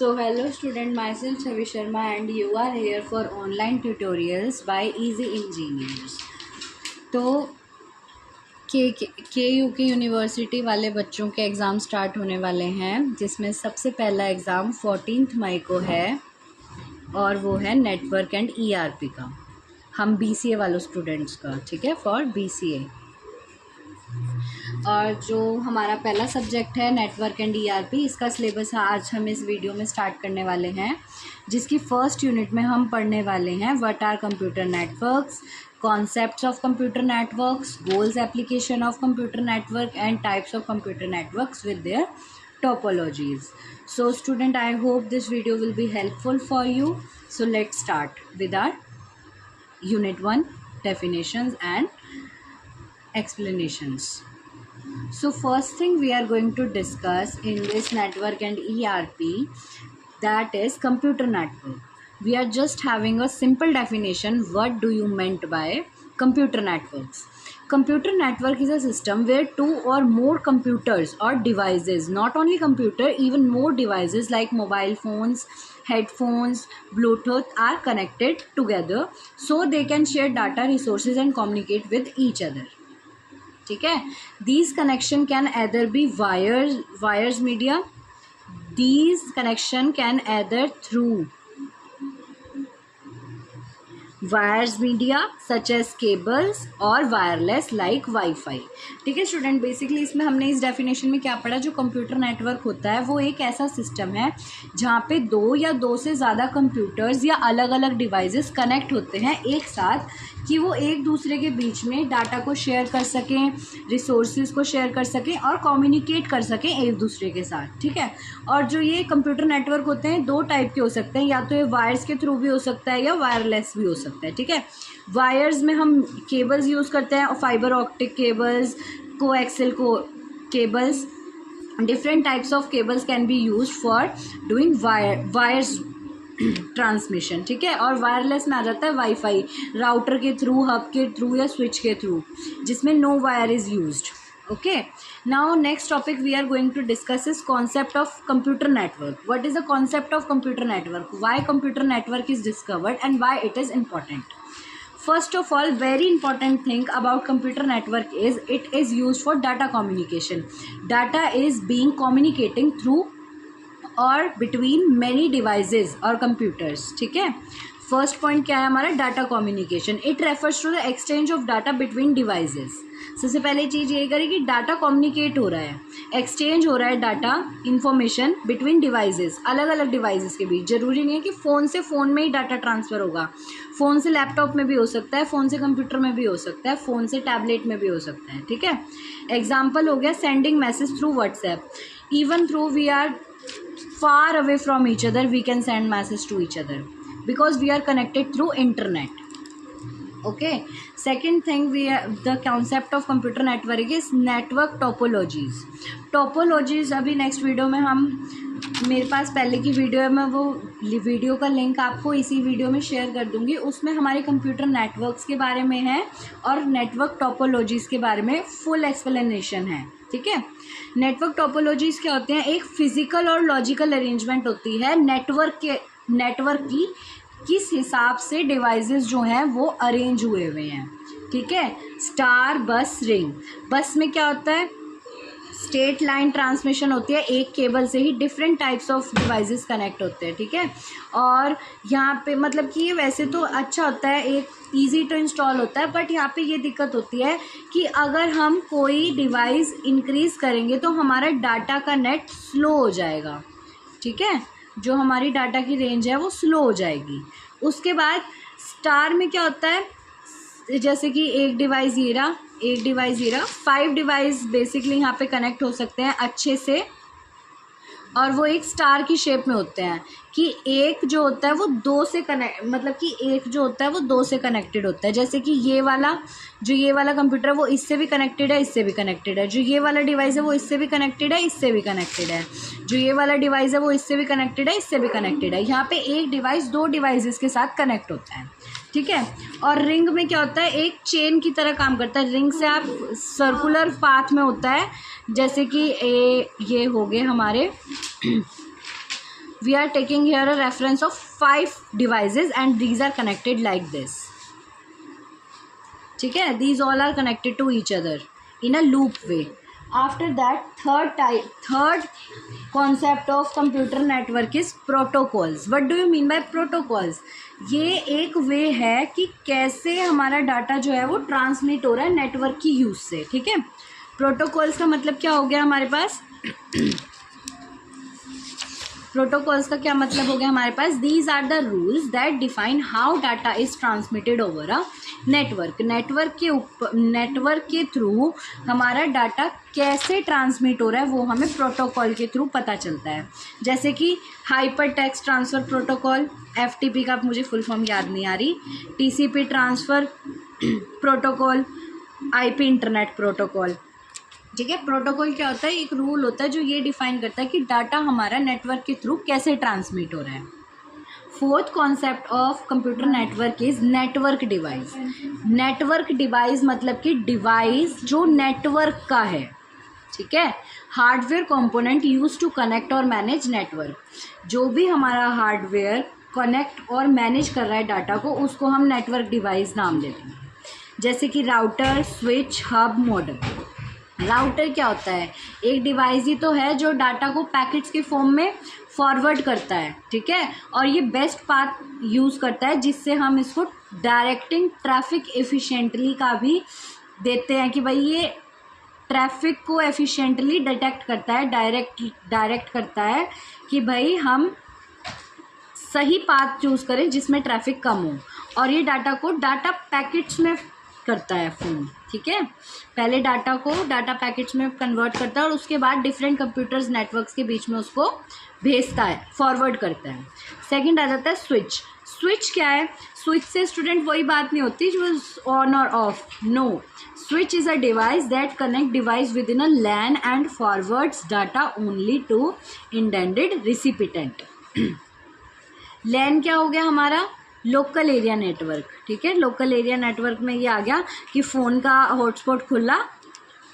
So hello student, myself Chavi Sharma and you are here for online tutorials by Easy Engineers। तो के UK university वाले बच्चों के exam start होने वाले हैं, जिसमें सबसे पहला एग्ज़ाम 14 मई को है और वो है नेटवर्क एंड ईआरपी का। हम बीसीए वालों स्टूडेंट्स का, ठीक है, फॉर बीसीए। और जो हमारा पहला सब्जेक्ट है नेटवर्क एंड ईआरपी, इसका सिलेबस आज हम इस वीडियो में स्टार्ट करने वाले हैं, जिसकी फर्स्ट यूनिट में हम पढ़ने वाले हैं what are computer networks, concepts of computer networks, goals application of computer network and types of computer networks with their topologies. So student, I hope this video will be helpful for you. So let's start with our unit 1 definitions and explanations. So first thing we are going to discuss in this network and ERP, that is computer network. We are just having a simple definition. What do you meant by computer networks? Computer network is a system where two or more computers or devices, not only computer, even more devices like mobile phones, headphones, Bluetooth are connected together so they can share data, resources and communicate with each other. ठीक है, these connection can either be wires media. These connection can either through wires media such as cables और wireless like wifi. ठीक है student, basically इसमें हमने इस definition में क्या पढ़ा, जो कंप्यूटर नेटवर्क होता है वो एक ऐसा सिस्टम है जहाँ पे दो या दो से ज़्यादा कंप्यूटर्स या अलग अलग डिवाइसेस कनेक्ट होते हैं एक साथ, कि वो एक दूसरे के बीच में डाटा को शेयर कर सकें, रिसोर्सेज को शेयर कर सकें और कम्युनिकेट कर सकें एक दूसरे के साथ। ठीक है, और जो ये कंप्यूटर नेटवर्क होते हैं दो टाइप के हो सकते हैं, या तो ये वायर्स के थ्रू भी हो सकता है या वायरलेस भी हो सकता है। ठीक है, वायर्स में हम केबल्स यूज़ करते हैं और फाइबर ऑप्टिक केबल्स, कोएक्सियल को cables, different types of cables can be use for doing wires transmission. ठीक है, और वायरलेस में आ जाता है वाईफाई, राउटर के थ्रू, हब के थ्रू या स्विच के थ्रू, जिसमें no wire is used. Okay, now next topic we are going to discuss is concept of computer network. What is the concept of computer network? Why computer network is discovered and why it is important? First of all, very important thing about computer network is it is used for data communication. Data is being communicating through or between many devices or computers. ठीक है, first point क्या है हमारा, data communication. It refers to the exchange of data between devices. सबसे पहले चीज़ ये करें कि डाटा कम्युनिकेट हो रहा है, एक्सचेंज हो रहा है डाटा इन्फॉर्मेशन बिटवीन डिवाइसेस, अलग अलग डिवाइसेस के बीच। जरूरी नहीं है कि फ़ोन से फ़ोन में ही डाटा ट्रांसफ़र होगा, फ़ोन से लैपटॉप में भी हो सकता है, फ़ोन से कंप्यूटर में भी हो सकता है, फ़ोन से टैबलेट में भी हो सकता है। ठीक है, एग्जाम्पल हो गया sending message through WhatsApp. Even through we are far away from each other, we can send message to each other because we are connected through internet. Okay, second thing, the concept of computer network is network topologies. Topologies अभी next video में हम, मेरे पास पहले की video है, मैं वो video का लिंक आपको इसी वीडियो में शेयर कर दूंगी। उसमें हमारे कंप्यूटर नेटवर्क्स के बारे में है और नेटवर्क टोपोलॉजीज़ के बारे में फुल एक्सप्लेनेशन है। ठीक है, नेटवर्क टोपोलॉजीज़ क्या होते हैं, एक फिजिकल और लॉजिकल अरेंजमेंट होती है नेटवर्क की किस हिसाब से डिवाइसेस जो हैं वो अरेंज हुए हुए हैं। ठीक है, स्टार, बस, रिंग। बस में क्या होता है, स्टेट लाइन ट्रांसमिशन होती है, एक केबल से ही different types of devices connect होते हैं। ठीक है, और यहाँ पे मतलब कि ये वैसे तो अच्छा होता है, एक इजी टू इंस्टॉल होता है, बट यहाँ पे ये दिक्कत होती है कि अगर हम कोई डिवाइस इंक्रीज़ करेंगे तो हमारा डाटा का नेट स्लो हो जाएगा। ठीक है, जो हमारी डाटा की रेंज है वो स्लो हो जाएगी। उसके बाद स्टार में क्या होता है, जैसे कि एक डिवाइस ये रहा, 5 डिवाइस बेसिकली यहाँ पे कनेक्ट हो सकते हैं अच्छे से, और वो एक स्टार की शेप में होते हैं कि एक जो होता है वो दो से कनेक्ट, मतलब कि एक जो होता है वो दो से कनेक्टेड होता है। जैसे कि ये वाला कंप्यूटर है वो इससे भी कनेक्टेड है, इससे भी कनेक्टेड है। जो ये वाला डिवाइस है वो इससे भी कनेक्टेड है, इससे भी कनेक्टेड है। जो ये वाला डिवाइस है वो इससे भी कनेक्टेड है, इससे भी कनेक्टेड है। यहाँ पे एक डिवाइस दो डिवाइसेस के साथ कनेक्ट होता है। ठीक है, और रिंग में क्या होता है, एक चेन की तरह काम करता है। रिंग से आप सर्कुलर पाथ में होता है, जैसे कि ये हो गए हमारे we are taking here a reference of 5 devices and these are connected like this. ठीक है, these all are connected to each other in a loop way. After that, third concept of computer network is protocols. What do you mean by protocols? ये एक वे है कि कैसे हमारा data जो है वो ट्रांसमिट हो रहा है नेटवर्क की यूज़ से. ठीक है, प्रोटोकॉल्स का मतलब क्या हो गया हमारे पास? प्रोटोकॉल्स का क्या मतलब हो गया हमारे पास? These are the rules that define how data is transmitted over a network. Network के थ्रू हमारा डाटा कैसे ट्रांसमिट हो रहा है वो हमें प्रोटोकॉल के थ्रू पता चलता है. जैसे कि hyper text transfer protocol, FTP का मुझे फुल फॉर्म याद नहीं आ रही, TCP transfer protocol, IP internet protocol. ठीक है, प्रोटोकॉल क्या होता है? एक रूल होता है जो ये डिफाइन करता है कि डाटा हमारा नेटवर्क के थ्रू कैसे ट्रांसमिट हो रहा है. Fourth concept of computer network is network device. Network device मतलब कि डिवाइस जो नेटवर्क का है. ठीक है, hardware component use to connect और मैनेज नेटवर्क. जो भी हमारा हार्डवेयर कनेक्ट और मैनेज कर रहा है डाटा को, उसको हम नेटवर्क डिवाइस नाम देते हैं. जैसे कि router, switch, hub, modem. Router क्या होता है? एक डिवाइस ही तो है जो डाटा को पैकेट्स के फॉर्म में फॉरवर्ड करता है. ठीक है, और ये बेस्ट पाथ यूज़ करता है जिससे हम इसको डायरेक्टिंग ट्रैफिक एफिशिएंटली का भी देते हैं कि भाई ये ट्रैफिक को एफिशिएंटली डिटेक्ट करता है, डायरेक्ट करता है कि भाई हम सही पाथ चूज़ करें जिसमें ट्रैफिक कम हो. और ये डाटा को डाटा पैकेट्स में करता है फ़ोन. ठीक है, पहले डाटा को डाटा पैकेट्स में कन्वर्ट करता है और उसके बाद डिफरेंट कंप्यूटर्स नेटवर्क्स के बीच में उसको भेजता है, फॉरवर्ड करता है. सेकंड आ जाता है स्विच. स्विच क्या है? स्विच से स्टूडेंट वही बात नहीं होती जो ऑन और off. No, switch is a device that connect device within a LAN and forwards data only to intended recipient. LAN क्या हो गया हमारा? Local area network. ठीक है, लोकल एरिया नेटवर्क में ये आ गया कि फ़ोन का हॉटस्पॉट खुला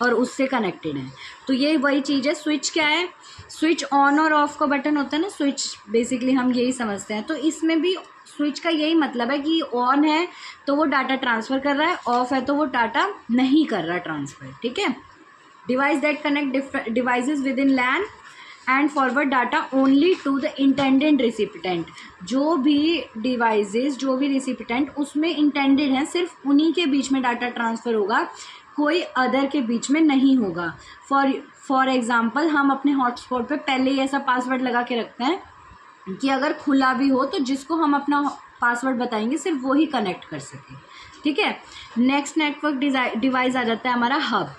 और उससे कनेक्टेड है. तो ये वही चीज़ है. स्विच क्या है? स्विच ऑन और ऑफ का बटन होता है ना, स्विच बेसिकली हम यही समझते हैं. तो इसमें भी स्विच का यही मतलब है कि ऑन है तो वो डाटा ट्रांसफ़र कर रहा है, ऑफ है तो वो डाटा नहीं कर रहा ट्रांसफ़र. ठीक है, device that connect devices with in LAN and forward data only to the intended recipient. जो भी डिवाइसेस, जो भी रिसिपिटेंट उसमें इंटेंडेड हैं, सिर्फ उन्हीं के बीच में डाटा ट्रांसफ़र होगा, कोई अदर के बीच में नहीं होगा. फॉर एग्ज़ाम्पल हम अपने हॉटस्पॉट पे पहले ही ऐसा पासवर्ड लगा के रखते हैं कि अगर खुला भी हो तो जिसको हम अपना पासवर्ड बताएंगे सिर्फ वो ही कनेक्ट कर सके. ठीक है, नेक्स्ट नेटवर्क डिवाइस आ जाता है हमारा हब.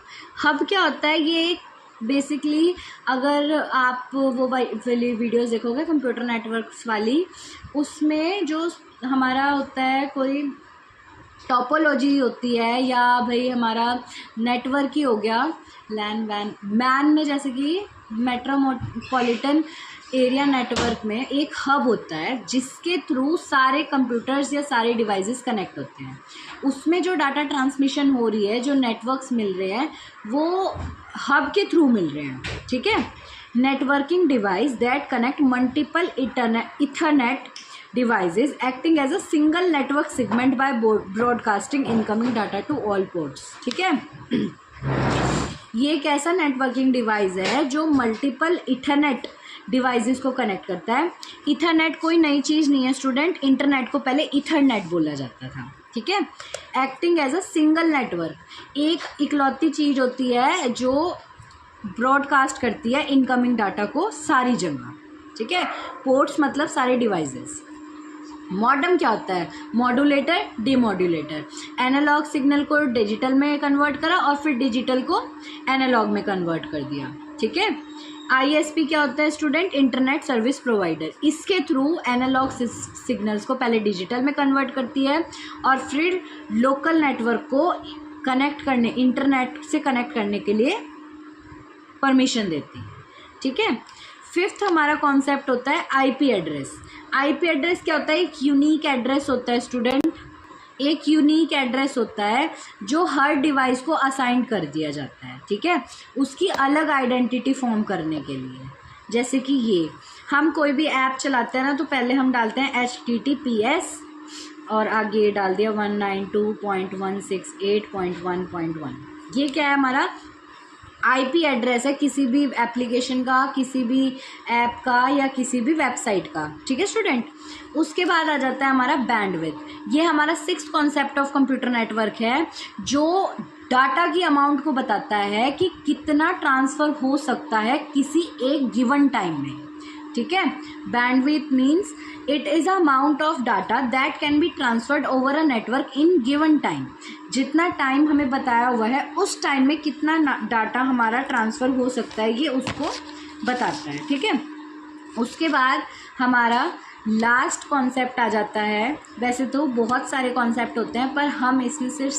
हब क्या होता है? ये बेसिकली अगर आप वो वाली वीडियोज़ देखोगे कंप्यूटर नेटवर्क्स वाली, उसमें जो हमारा होता है कोई टोपोलॉजी होती है या भाई हमारा नेटवर्क ही हो गया, लैन वैन मैन में, जैसे कि मेट्रोपॉलिटन एरिया नेटवर्क में एक हब होता है जिसके थ्रू सारे कंप्यूटर्स या सारे डिवाइसेस कनेक्ट होते हैं. उसमें जो डाटा ट्रांसमिशन हो रही है, जो नेटवर्क्स मिल रहे हैं, वो हब के थ्रू मिल रहे हैं. ठीक है, networking device that connect multiple Ethernet devices acting as a single network segment by broadcasting incoming data to all ports. ठीक है, ये एक ऐसा नेटवर्किंग डिवाइस है जो मल्टीपल इथरनेट डिवाइसेस को कनेक्ट करता है. इथरनेट कोई नई चीज़ नहीं है स्टूडेंट, इंटरनेट को पहले इथरनेट बोला जाता था. ठीक है, acting as a single network, एक इकलौती चीज़ होती है जो ब्रॉडकास्ट करती है इनकमिंग डाटा को सारी जगह. ठीक है, पोर्ट्स मतलब सारे डिवाइसेस. मॉडेम क्या होता है? Modulator, demodulator. एनालॉग सिग्नल को डिजिटल में कन्वर्ट करा और फिर डिजिटल को एनालॉग में कन्वर्ट कर दिया. ठीक है, ISP क्या होता है स्टूडेंट? Internet service provider. इसके थ्रू एनालॉग सिग्नल्स को पहले डिजिटल में कन्वर्ट करती है और फिर लोकल नेटवर्क को कनेक्ट करने, इंटरनेट से कनेक्ट करने के लिए परमिशन देती है. ठीक है, फिफ्थ हमारा कॉन्सेप्ट होता है IP एड्रेस. IP एड्रेस क्या होता है? एक यूनिक एड्रेस होता है स्टूडेंट. एक यूनिक एड्रेस होता है जो हर डिवाइस को असाइन कर दिया जाता है. ठीक है, उसकी अलग आइडेंटिटी फॉर्म करने के लिए. जैसे कि ये हम कोई भी ऐप चलाते हैं ना तो पहले हम डालते हैं HTTPS और आगे डाल दिया 192.168.1.1। ये क्या है, हमारा IP एड्रेस है किसी भी एप्लीकेशन का, किसी भी ऐप का या किसी भी वेबसाइट का। ठीक है स्टूडेंट। उसके बाद आ जाता है हमारा बैंडविड्थ। ये हमारा 6th concept of computer network है जो डाटा की अमाउंट को बताता है कि कितना ट्रांसफ़र हो सकता है किसी एक गिवन टाइम में। ठीक है। Bandwidth means it is a amount of data that can be transferred over a network in given time. जितना टाइम हमें बताया हुआ है उस टाइम में कितना डाटा हमारा ट्रांसफ़र हो सकता है, ये उसको बताता है। ठीक है। उसके बाद हमारा लास्ट कॉन्सेप्ट आ जाता है। वैसे तो बहुत सारे कॉन्सेप्ट होते हैं पर हम इसमें सिर्फ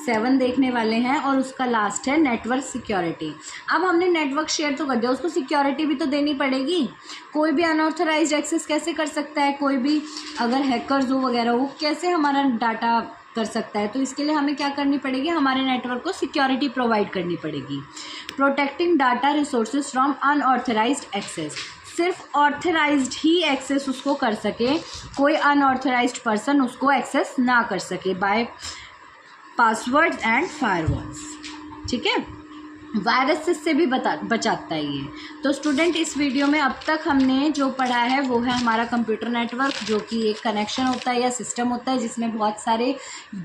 7 देखने वाले हैं और उसका लास्ट है नेटवर्क सिक्योरिटी। अब हमने नेटवर्क शेयर तो कर दिया, उसको सिक्योरिटी भी तो देनी पड़ेगी। कोई भी अनऑथराइज्ड एक्सेस कैसे कर सकता है, कोई भी अगर हैकर्स हो वगैरह वो कैसे हमारा डाटा कर सकता है। तो इसके लिए हमें क्या करनी पड़ेगी, हमारे नेटवर्क को सिक्योरिटी प्रोवाइड करनी पड़ेगी। Protecting data resources from unauthorised access. सिर्फ ऑथराइज्ड ही एक्सेस उसको कर सके, कोई अनऑथराइज्ड पर्सन उसको एक्सेस ना कर सके बाय पासवर्ड्स एंड फायरवॉल्स। ठीक है। वायरसेस से भी बचाता है ये। तो स्टूडेंट इस वीडियो में अब तक हमने जो पढ़ा है वो है हमारा कंप्यूटर नेटवर्क, जो कि एक कनेक्शन होता है या सिस्टम होता है जिसमें बहुत सारे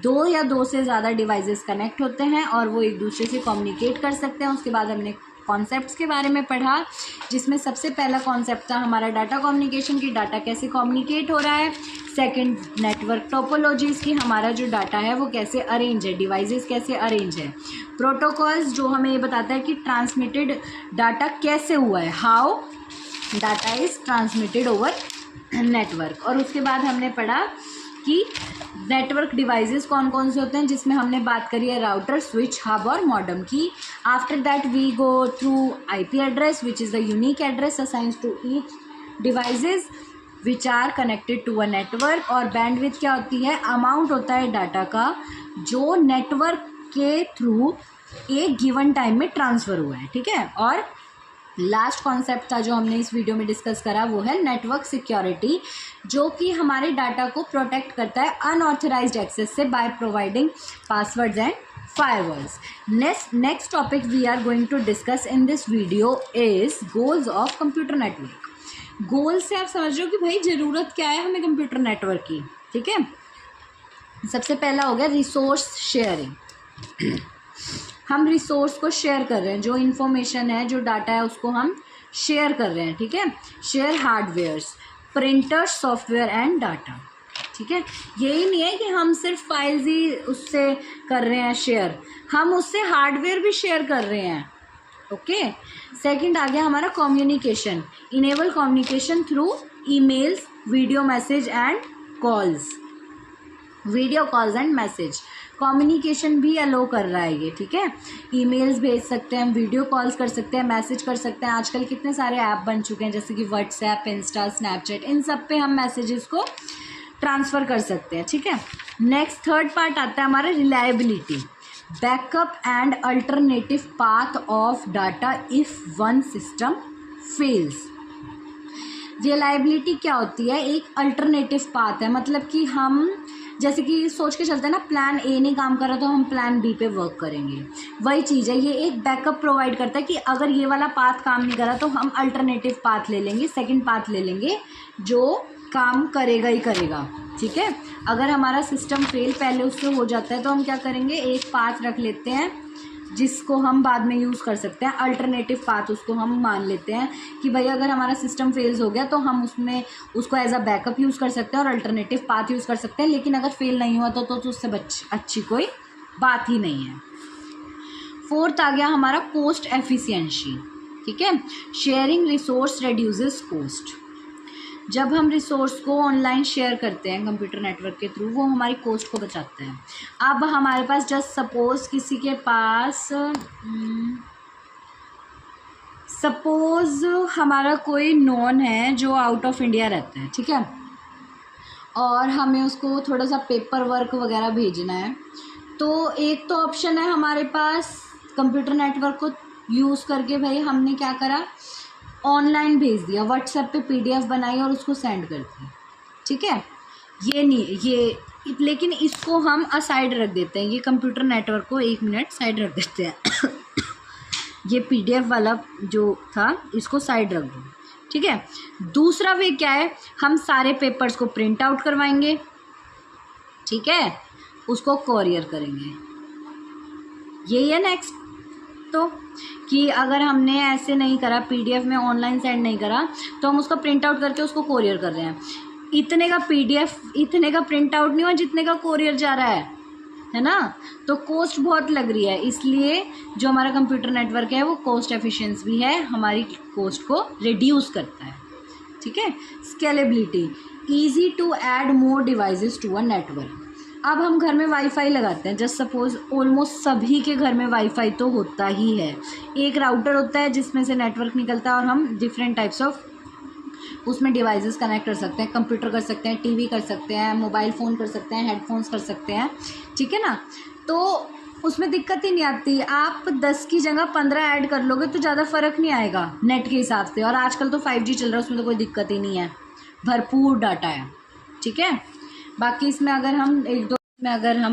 2 या 2 से ज़्यादा डिवाइसेस कनेक्ट होते हैं और वो एक दूसरे से कम्युनिकेट कर सकते हैं। उसके बाद हमने कॉन्सेप्ट्स के बारे में पढ़ा जिसमें सबसे पहला कॉन्सेप्ट था हमारा डाटा कम्युनिकेशन की, डाटा कैसे कम्युनिकेट हो रहा है। सेकंड नेटवर्क टोपोलॉजीज़ की, हमारा जो डाटा है वो कैसे अरेंज है, डिवाइसेस कैसे अरेंज है। प्रोटोकॉल्स जो हमें ये बताता है कि ट्रांसमिटेड डाटा कैसे हुआ है, how data is transmitted over network. और उसके बाद हमने पढ़ा कि नेटवर्क डिवाइसेस कौन कौन से होते हैं, जिसमें हमने बात करी है राउटर, स्विच, हब और मॉडेम की। After that we go through IP address which is the unique address assigns to each devices which are connected to a network. और बैंडविड्थ क्या होती है, अमाउंट होता है डाटा का जो नेटवर्क के थ्रू एक गिवन टाइम में ट्रांसफ़र हुआ है। ठीक है। और लास्ट कॉन्सेप्ट था जो हमने इस वीडियो में डिस्कस करा वो है नेटवर्क सिक्योरिटी, जो कि हमारे डाटा को प्रोटेक्ट करता है अनऑथराइज्ड एक्सेस से by providing passwords and firewalls. Next topic we are going to discuss in this video is goals of computer network. Goal से आप समझ रहे हो कि भाई ज़रूरत क्या है हमें कंप्यूटर नेटवर्क की। ठीक है। सबसे पहला हो गया रिसोर्स शेयरिंग। हम रिसोर्स को शेयर कर रहे हैं, जो इन्फॉर्मेशन है, जो डाटा है उसको हम शेयर कर रहे हैं। ठीक है। Share hardwares, printers, software and data. ठीक है। यही नहीं है कि हम सिर्फ फाइल्स ही उससे कर रहे हैं शेयर, हम उससे हार्डवेयर भी शेयर कर रहे हैं। ओके। सेकंड आ गया हमारा communication, enable communication through emails, video message and calls, video calls and message. Communication भी अलो कर रहा है ये। ठीक है। ईमेल्स भेज सकते हैं, वीडियो कॉल्स कर सकते हैं, मैसेज कर सकते हैं। आजकल कितने सारे ऐप बन चुके हैं जैसे कि व्हाट्सएप, इंस्टा, स्नैपचैट, इन सब पे हम मैसेजेस को ट्रांसफ़र कर सकते हैं। ठीक है। नेक्स्ट थर्ड पार्ट आता है हमारा reliability, backup and alternative path of data if one system fails. Reliability क्या होती है, एक अल्टरनेटिव पाथ है, मतलब कि हम जैसे कि सोच के चलते हैं ना, प्लान ए नहीं काम कर रहा तो हम प्लान बी पे वर्क करेंगे, वही चीज़ है। ये एक बैकअप प्रोवाइड करता है कि अगर ये वाला पाथ काम नहीं कर रहा तो हम अल्टरनेटिव पाथ ले लेंगे, सेकंड पाथ ले लेंगे जो काम करेगा ही करेगा। ठीक है। अगर हमारा सिस्टम फेल पहले उससे हो जाता है तो हम क्या करेंगे, एक पाथ रख लेते हैं जिसको हम बाद में यूज़ कर सकते हैं, अल्टरनेटिव पाथ उसको हम मान लेते हैं कि भाई अगर हमारा सिस्टम फेल्स हो गया तो हम उसमें उसको एज अ बैकअप यूज़ कर सकते हैं और अल्टरनेटिव पाथ यूज़ कर सकते हैं। लेकिन अगर फेल नहीं हुआ तो उससे अच्छी कोई बात ही नहीं है। फोर्थ आ गया हमारा कॉस्ट एफिशिएंसी। ठीक है। Sharing resource reduces cost. जब हम रिसोर्स को ऑनलाइन शेयर करते हैं कंप्यूटर नेटवर्क के थ्रू, वो हमारी कॉस्ट को बचाता है। अब हमारे पास जस्ट सपोज़ किसी के पास सपोज़ हमारा कोई नॉन है जो आउट ऑफ इंडिया रहता है। ठीक है। और हमें उसको थोड़ा सा पेपर वर्क वगैरह भेजना है, तो एक तो ऑप्शन है हमारे पास कंप्यूटर नेटवर्क को यूज़ करके, भाई हमने क्या करा, ऑनलाइन भेज दिया, व्हाट्सएप पे PDF बनाई और उसको सेंड कर दिया, ठीक है। ये नहीं, ये लेकिन इसको हम असाइड रख देते हैं, ये कंप्यूटर नेटवर्क को 1 मिनट साइड रख देते हैं ये PDF वाला जो था इसको साइड रख दो, ठीक है। दूसरा वे क्या है, हम सारे पेपर्स को प्रिंट आउट करवाएंगे, ठीक है, उसको कोरियर करेंगे। यही है नेक्स्ट। तो कि अगर हमने ऐसे नहीं करा, PDF में ऑनलाइन सेंड नहीं करा, तो हम उसका प्रिंट आउट करके उसको कोरियर कर रहे हैं। इतने का PDF, इतने का प्रिंट आउट नहीं हुआ जितने का कोरियर जा रहा है ना। तो कॉस्ट बहुत लग रही है, इसलिए जो हमारा कंप्यूटर नेटवर्क है वो कॉस्ट एफिशिएंसी भी है, हमारी कॉस्ट को रिड्यूस करता है, ठीक है। Scalability, easy to add more devices to a network. अब हम घर में वाईफाई लगाते हैं, जस्ट सपोज ऑलमोस्ट सभी के घर में वाईफाई तो होता ही है। एक राउटर होता है जिसमें से नेटवर्क निकलता है और हम डिफरेंट टाइप्स ऑफ उसमें डिवाइसेस कनेक्ट कर सकते हैं, कंप्यूटर कर सकते हैं, टीवी कर सकते हैं, मोबाइल फ़ोन कर सकते हैं, हेडफोन्स कर सकते हैं, ठीक है ना। तो उसमें दिक्कत ही नहीं आती। आप 10 की जगह 15 ऐड कर लोगे तो ज़्यादा फ़र्क नहीं आएगा नेट के हिसाब से। और आजकल तो 5G चल रहा है, उसमें तो कोई दिक्कत ही नहीं है, भरपूर डाटा है, ठीक है। बाकी इसमें अगर हम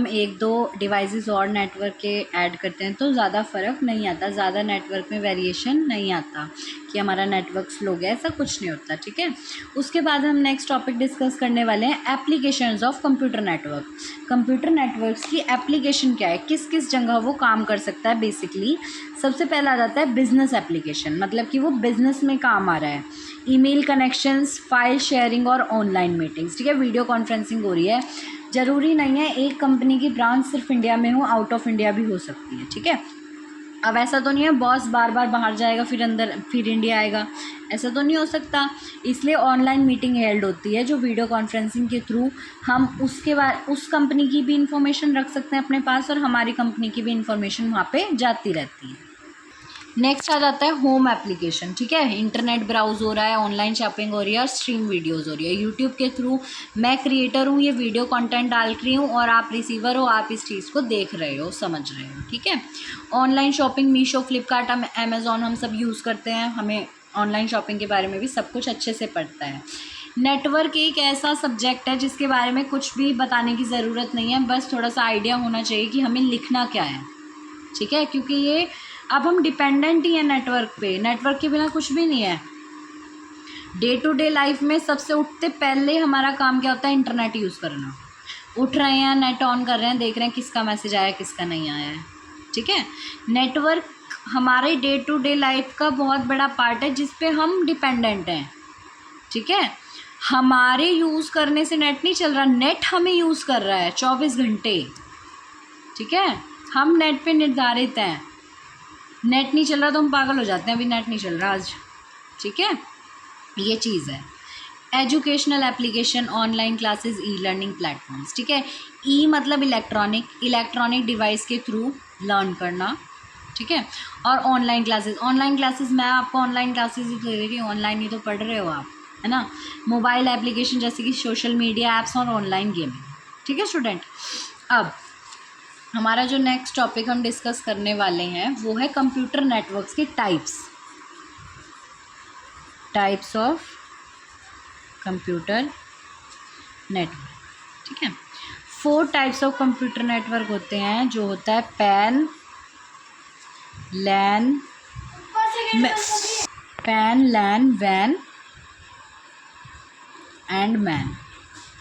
एक दो डिवाइसेस और नेटवर्क के ऐड करते हैं तो ज़्यादा फ़र्क नहीं आता, ज़्यादा नेटवर्क में वेरिएशन नहीं आता कि हमारा नेटवर्क स्लो गया, ऐसा कुछ नहीं होता, ठीक है। उसके बाद हम नेक्स्ट टॉपिक डिस्कस करने वाले हैं applications of computer network. Computer networks की एप्लीकेशन क्या है, किस किस जगह वो काम कर सकता है। बेसिकली सबसे पहला आ जाता है बिजनेस एप्लीकेशन, मतलब कि वो बिज़नेस में काम आ रहा है। ईमेल कनेक्शंस, फाइल शेयरिंग और ऑनलाइन मीटिंग्स, ठीक है। वीडियो कॉन्फ्रेंसिंग हो रही है, ज़रूरी नहीं है एक कंपनी की ब्रांच सिर्फ इंडिया में हो, आउट ऑफ इंडिया भी हो सकती है, ठीक है। अब ऐसा तो नहीं है बॉस बार बार बाहर जाएगा फिर इंडिया आएगा, ऐसा तो नहीं हो सकता। इसलिए ऑनलाइन मीटिंग हेल्ड होती है जो वीडियो कॉन्फ्रेंसिंग के थ्रू हम उसके बाद उस कंपनी की भी इंफॉर्मेशन रख सकते हैं अपने पास और हमारी कंपनी की भी इंफॉर्मेशन वहाँ पे जाती रहती है। नेक्स्ट आ जाता है होम एप्लीकेशन, ठीक है। इंटरनेट ब्राउज हो रहा है, ऑनलाइन शॉपिंग हो रही है और स्ट्रीम वीडियोस हो रही है। यूट्यूब के थ्रू मैं क्रिएटर हूँ, ये वीडियो कंटेंट डाल रही हूँ और आप रिसीवर हो, आप इस चीज़ को देख रहे हो, समझ रहे हो, ठीक है। Online shopping, Meesho, Flipkart, Amazon हम सब यूज़ करते हैं, हमें ऑनलाइन शॉपिंग के बारे में भी सब कुछ अच्छे से पड़ता है। नेटवर्क एक ऐसा सब्जेक्ट है जिसके बारे में कुछ भी बताने की ज़रूरत नहीं है, बस थोड़ा सा आइडिया होना चाहिए कि हमें लिखना क्या है, ठीक है। क्योंकि ये अब हम डिपेंडेंट ही हैं नेटवर्क पे, नेटवर्क के बिना कुछ भी नहीं है। डे टू डे लाइफ में सबसे उठते पहले हमारा काम क्या होता है, इंटरनेट यूज़ करना। उठ रहे हैं, नेट ऑन कर रहे हैं, देख रहे हैं किसका मैसेज आया किसका नहीं आया है, ठीक है। नेटवर्क हमारे डे टू डे लाइफ का बहुत बड़ा पार्ट है जिस पे हम डिपेंडेंट हैं, ठीक है। हमारे यूज़ करने से नेट नहीं चल रहा, नेट हमें यूज़ कर रहा है 24 घंटे, ठीक है। हम नेट पे निर्धारित हैं, नेट नहीं चल रहा तो हम पागल हो जाते हैं, अभी नेट नहीं चल रहा आज, ठीक है। ये चीज़ है। Educational application, online classes, e learning platforms, ठीक है। ई मतलब इलेक्ट्रॉनिक डिवाइस के थ्रू लर्न करना, ठीक है। और ऑनलाइन क्लासेस मैं आपको ऑनलाइन क्लासेस ही दे रही हूँ, ऑनलाइन ही तो पढ़ रहे हो आप, है ना। मोबाइल एप्लीकेशन जैसे कि सोशल मीडिया ऐप्स और ऑनलाइन गेमिंग, ठीक है स्टूडेंट। अब हमारा जो नेक्स्ट टॉपिक हम डिस्कस करने वाले हैं वो है कंप्यूटर नेटवर्क्स के टाइप्स ऑफ कंप्यूटर नेटवर्क, ठीक है। 4 टाइप्स ऑफ कंप्यूटर नेटवर्क होते हैं, जो होता है पैन, लैन, वैन एंड मैन,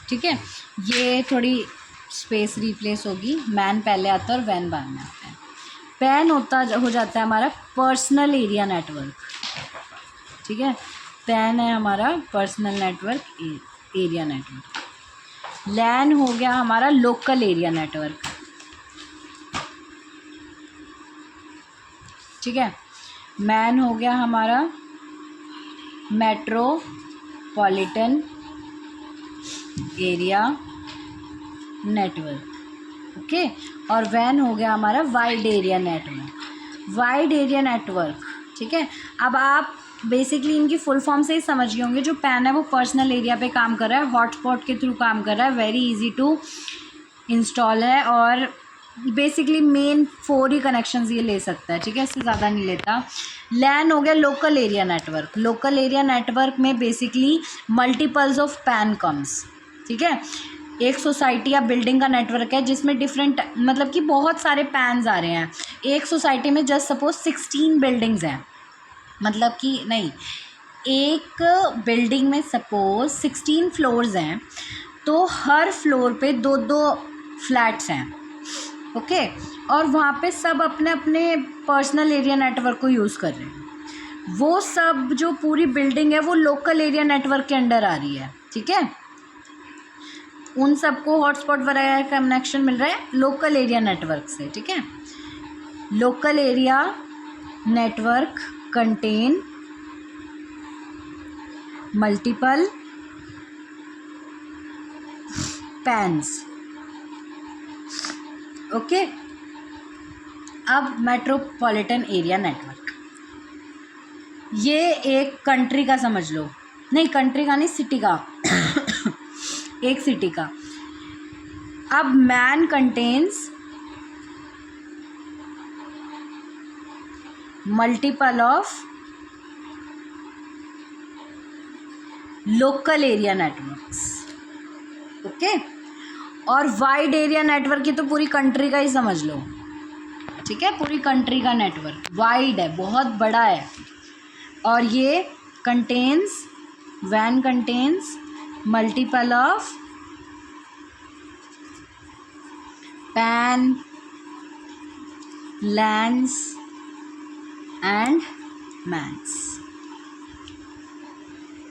ठीक है। ये थोड़ी स्पेस रिप्लेस होगी, मैन पहले आता है और वैन बाद में आता है। पैन हो जाता है हमारा पर्सनल एरिया नेटवर्क, ठीक है। पैन है हमारा पर्सनल नेटवर्क एरिया नेटवर्क। लैन हो गया हमारा लोकल एरिया नेटवर्क, ठीक है। मैन हो गया हमारा मेट्रोपॉलिटन एरिया नेटवर्क, ओके। और वैन हो गया हमारा वाइड एरिया नेटवर्क, ठीक है। अब आप बेसिकली इनकी फुल फॉर्म से ही समझ गए होंगे। जो पैन है वो पर्सनल एरिया पे काम कर रहा है, हॉटस्पॉट के थ्रू काम कर रहा है, वेरी इजी टू इंस्टॉल है और बेसिकली मेन 4 ही कनेक्शंस ये ले सकता है, ठीक है, इससे ज़्यादा नहीं लेता। लैन हो गया local area network. Local area network में basically multiples of PAN comes, ठीक है। एक सोसाइटी या बिल्डिंग का नेटवर्क है जिसमें डिफरेंट मतलब कि बहुत सारे पैन्स आ रहे हैं। एक सोसाइटी में जस्ट सपोज 16 बिल्डिंग्स हैं, मतलब कि नहीं, एक बिल्डिंग में सपोज 16 फ्लोर्स हैं, तो हर फ्लोर पे 2-2 फ्लैट्स हैं, ओके। और वहाँ पे सब अपने अपने पर्सनल एरिया नेटवर्क को यूज़ कर रहे हैं। वो सब जो पूरी बिल्डिंग है वो लोकल एरिया नेटवर्क के अंडर आ रही है, ठीक है। उन सबको हॉटस्पॉट वगैरह का कनेक्शन मिल रहा है लोकल एरिया नेटवर्क से, ठीक है। Local area network contain multiple pans, okay. अब मेट्रोपॉलिटन एरिया नेटवर्क, ये एक कंट्री का समझ लो, नहीं कंट्री का नहीं, सिटी का एक सिटी का। अब man contains multiple of local area networks, okay. और वाइड एरिया नेटवर्क की तो पूरी कंट्री का ही समझ लो, ठीक है, पूरी कंट्री का नेटवर्क वाइड है, बहुत बड़ा है। और ये कंटेन्स वैन contains multiple of PAN LANs and MANs,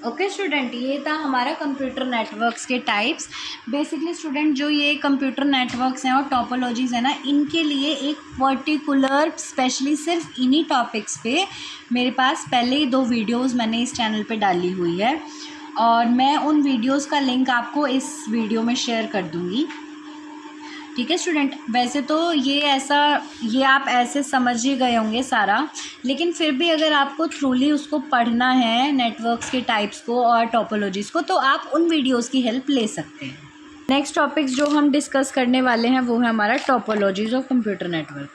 okay student. ये था हमारा कंप्यूटर नेटवर्क्स के टाइप्स। बेसिकली स्टूडेंट जो ये कंप्यूटर नेटवर्क्स हैं और टोपोलॉजीज़ हैं ना, इनके लिए एक पर्टिकुलर स्पेशली सिर्फ इन्हीं टॉपिक्स पे मेरे पास पहले ही 2 वीडियोस मैंने इस चैनल पे डाली हुई है, और मैं उन वीडियोस का लिंक आपको इस वीडियो में शेयर कर दूँगी, ठीक है स्टूडेंट। वैसे तो ये आप ऐसे समझ ही गए होंगे सारा, लेकिन फिर भी अगर आपको थ्रूली उसको पढ़ना है नेटवर्क्स के टाइप्स को और टोपोलॉजीज़ को, तो आप उन वीडियोस की हेल्प ले सकते हैं। नेक्स्ट टॉपिक्स जो हम डिस्कस करने वाले हैं वो है हमारा topologies of computer network.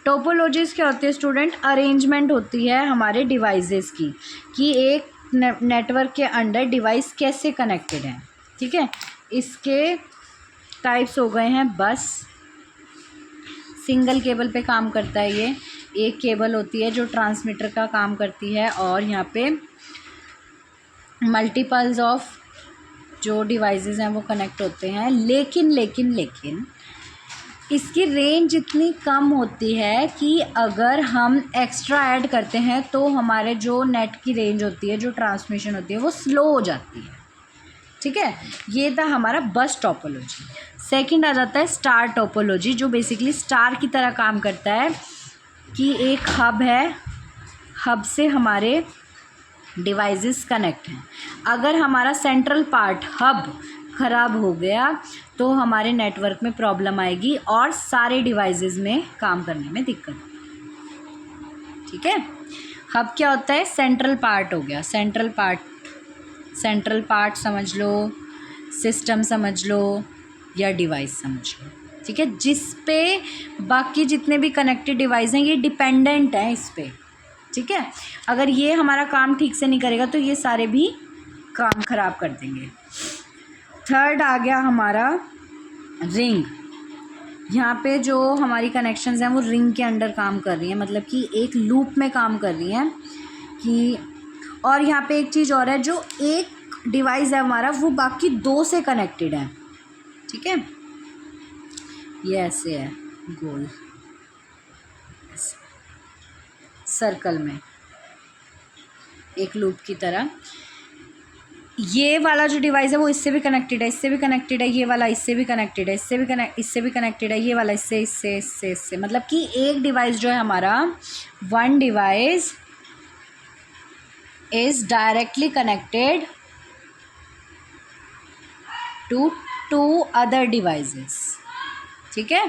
Topologies क्या होती है स्टूडेंट? अरेंजमेंट होती है हमारे डिवाइसेस की, कि एक नेटवर्क के अंडर डिवाइस कैसे कनेक्टेड है, ठीक है। इसके टाइप्स हो गए हैं बस, सिंगल केबल पे काम करता है ये, एक केबल होती है जो ट्रांसमीटर का काम करती है, और यहाँ पे मल्टीपल्स ऑफ जो डिवाइसेस हैं वो कनेक्ट होते हैं। लेकिन इसकी रेंज इतनी कम होती है कि अगर हम एक्स्ट्रा ऐड करते हैं तो हमारे जो नेट की रेंज होती है, जो ट्रांसमिशन होती है, वो स्लो हो जाती है, ठीक है। ये था हमारा बस टोपोलॉजी। सेकंड आ जाता है स्टार टोपोलॉजी, जो बेसिकली स्टार की तरह काम करता है, कि एक हब है, हब से हमारे डिवाइसेस कनेक्ट हैं। अगर हमारा सेंट्रल पार्ट हब ख़राब हो गया तो हमारे नेटवर्क में प्रॉब्लम आएगी और सारे डिवाइसेस में काम करने में दिक्कत, ठीक है। हब क्या होता है? सेंट्रल पार्ट हो गया, सेंट्रल पार्ट समझ लो, सिस्टम समझ लो या डिवाइस समझ लो, ठीक है, जिस पे बाकी जितने भी कनेक्टेड डिवाइस हैं ये डिपेंडेंट हैं इस पे, ठीक है। अगर ये हमारा काम ठीक से नहीं करेगा तो ये सारे भी काम ख़राब कर देंगे। थर्ड आ गया हमारा रिंग। यहाँ पे जो हमारी कनेक्शंस हैं वो रिंग के अंडर काम कर रही हैं, मतलब कि एक लूप में काम कर रही हैं कि, और यहाँ पे एक चीज़ और है, जो एक डिवाइस है हमारा वो बाकी 2 से कनेक्टेड है, ठीक है। ये ऐसे है गोल, ऐसे सर्कल में एक लूप की तरह। ये वाला जो डिवाइस है वो इससे भी कनेक्टेड है, इससे भी कनेक्टेड है, ये वाला इससे भी कनेक्टेड है, इससे भी कनेक्टेड है, ये वाला इससे, मतलब कि एक डिवाइस जो है हमारा, one device is directly connected to 2 other devices, ठीक है।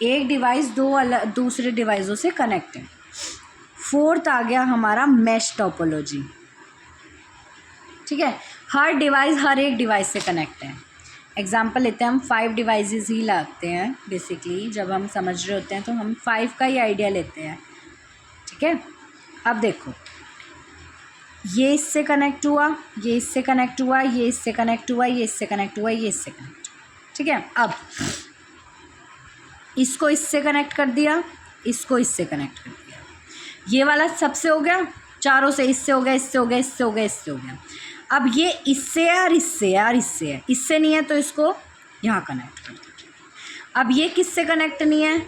एक डिवाइस 2 दूसरे डिवाइसों से कनेक्ट है। फोर्थ आ गया हमारा मैश टोपोलॉजी, ठीक है। हर डिवाइस हर एक डिवाइस से कनेक्ट है। एग्जाम्पल लेते हैं हम 5 डिवाइसेस ही लाते हैं बेसिकली, जब हम समझ रहे होते हैं तो हम 5 का ही आइडिया लेते हैं, ठीक है। अब देखो, ये इससे कनेक्ट हुआ, ये इससे कनेक्ट हुआ, ये इससे कनेक्ट हुआ, ये इससे कनेक्ट हुआ, ये इससे कनेक्ट, ठीक है। अब इसको इससे कनेक्ट कर दिया, इसको इससे कनेक्ट कर दिया, ये वाला सबसे हो गया, चारों से, इससे हो गया, इससे हो गया, इससे हो गया, इससे हो गया। अब ये इससे है और इससे है और इससे है, इससे नहीं है तो इसको यहाँ कनेक्ट कर दीजिए। अब ये किससे कनेक्ट नहीं है,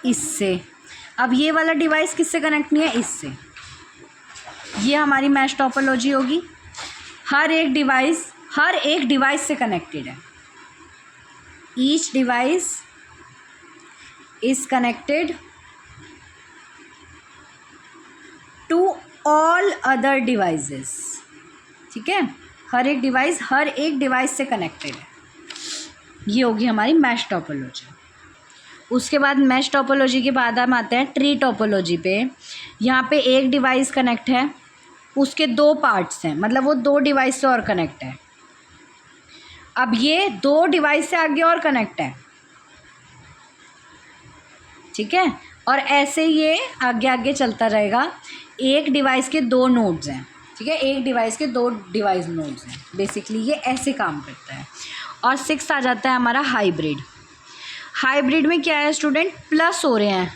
इससे। अब ये वाला डिवाइस किससे कनेक्ट नहीं है, इससे। ये हमारी मैश टोपोलॉजी होगी। हर एक डिवाइस से कनेक्टेड है। Each device is connected to all other devices, ठीक है। हर एक डिवाइस से कनेक्टेड है। ये होगी हमारी मैश टोपोलॉजी। उसके बाद मैश टोपोलॉजी के बाद हम आते हैं ट्री टोपोलॉजी पे। यहाँ पे एक डिवाइस कनेक्ट है, उसके 2 पार्ट्स हैं, मतलब वो 2 डिवाइस से और कनेक्ट है। अब ये 2 डिवाइस से आगे और कनेक्ट है, ठीक है। और ऐसे ये आगे आगे चलता रहेगा। एक डिवाइस के 2 नोड्स हैं, ठीक है, एक डिवाइस के 2 डिवाइस नोड्स हैं, बेसिकली ये ऐसे काम करता है। और 6 आ जाता है हमारा हाइब्रिड। हाइब्रिड में क्या है स्टूडेंट, प्लस हो रहे हैं,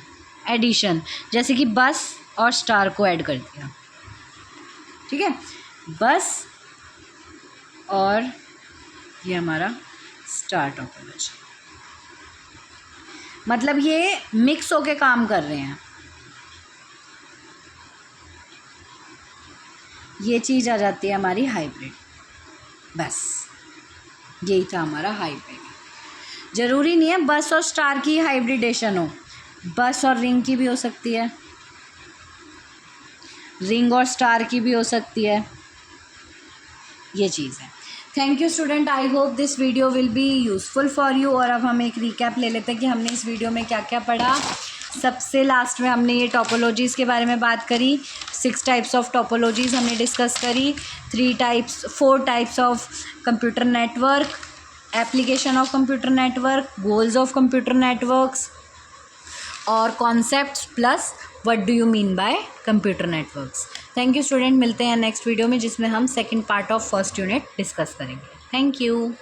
एडिशन, जैसे कि बस और स्टार को ऐड कर दिया, ठीक है। बस और ये हमारा स्टार टोपोलॉजी, मतलब ये मिक्स होके काम कर रहे हैं। ये चीज़ आ जाती है हमारी हाइब्रिड। बस यही था हमारा हाइब्रिड। ज़रूरी नहीं है बस और स्टार की हाइब्रिडेशन हो, बस और रिंग की भी हो सकती है, रिंग और स्टार की भी हो सकती है। ये चीज़ है। Thank you student, I hope this video will be useful for you. और अब हम एक रिकैप ले लेते हैं कि हमने इस वीडियो में क्या क्या पढ़ा। सबसे लास्ट में हमने ये टोपोलॉजीज़ के बारे में बात करी। 6 टाइप्स ऑफ टोपोलॉजीज़ हमने डिस्कस करी। 4 types of computer network, application of computer network, goals of computer networks और concepts plus what do you mean by computer networks. Thank you student, मिलते हैं नेक्स्ट वीडियो में जिसमें हम second part of first unit discuss करेंगे। Thank you.